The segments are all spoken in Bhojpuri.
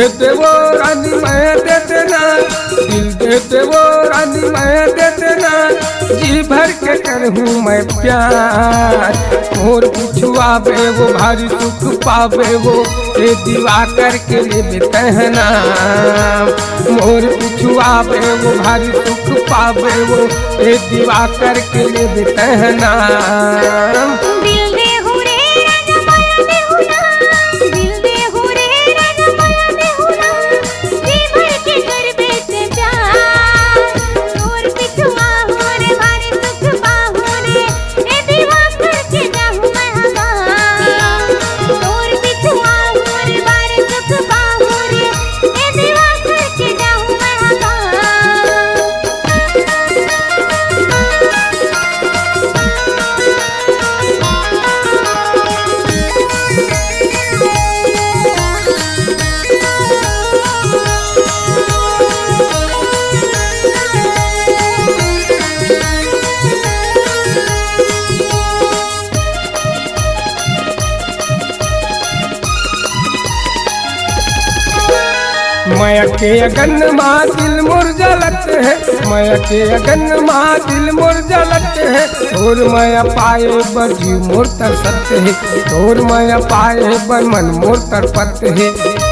देते वो रानी मैं दे देना, दिल देते वो रानी मैं दे देना, जी भर के करहूँ मैं प्यार। मोर पिछुआवे वो भारी सुख पावे वो, ए दिवाकर के लिए बेतहना। मोर पिछुआवे वो भारी सुख पावे वो, ए दिवाकर के लिए बेतहना। माया के अगन माँ दिल मोर जलत है, माया के अगन माँ दिल मोर जलत है, तोर माया पाए बर जीव मोर तरसत है, तोर माया पाए बर मन मोर तरपत है।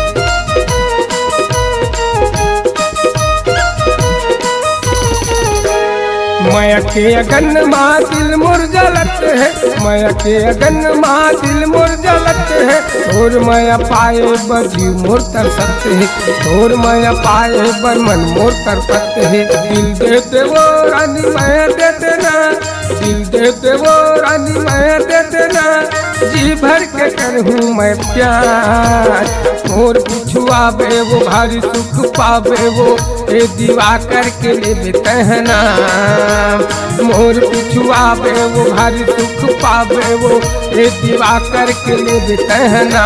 माया के अगन माँ दिल मोर जलत है, माया के अगन माँ दिल मोर जलत है, तोर माया पाए बर जीव मोर तरसत है, तोर माया पाए बर मन मोर तरपत है। दिल देते वो रानी मैं दे देना, दिल देते वो रानी मैं दे देना, जी भर के करहूँ मैं प्यार। मोर पिछुआवे वो भारी सुख पावे वो, ए दिवाकर के लिए बेतहना। मोर पिछुआवे वो भारी सुख पावे वो, ए दिवाकर के लिए बेतहना।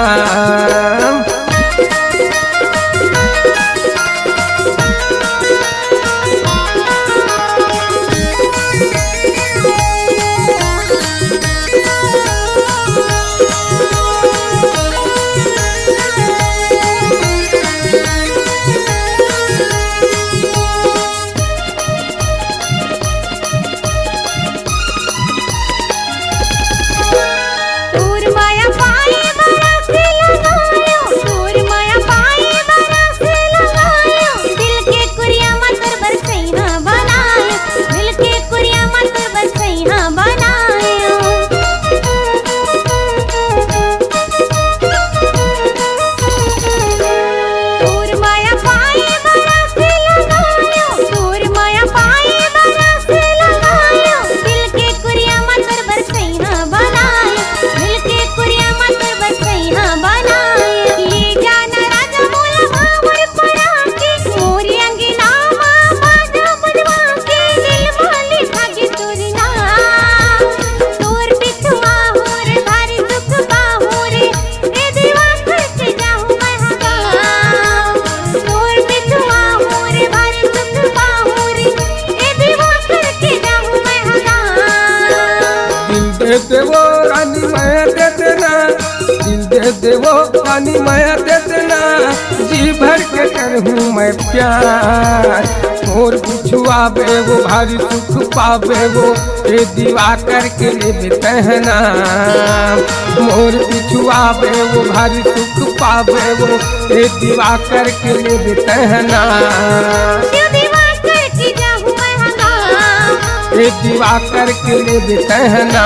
देते वो रानी मैं दे देना, दिल देते वो रानी मैं दे देना, जी भर के करहूँ मैं प्यार। मोर पिछुआवे वो भारी सुख पावे वो, ए दिवाकर के लिए बेतहना। मोर पिछुआवे वो भारी सुख पावे वो, ए दिवाकर के लिए बेतहना। ए दिवाकर के लिए बेतहना।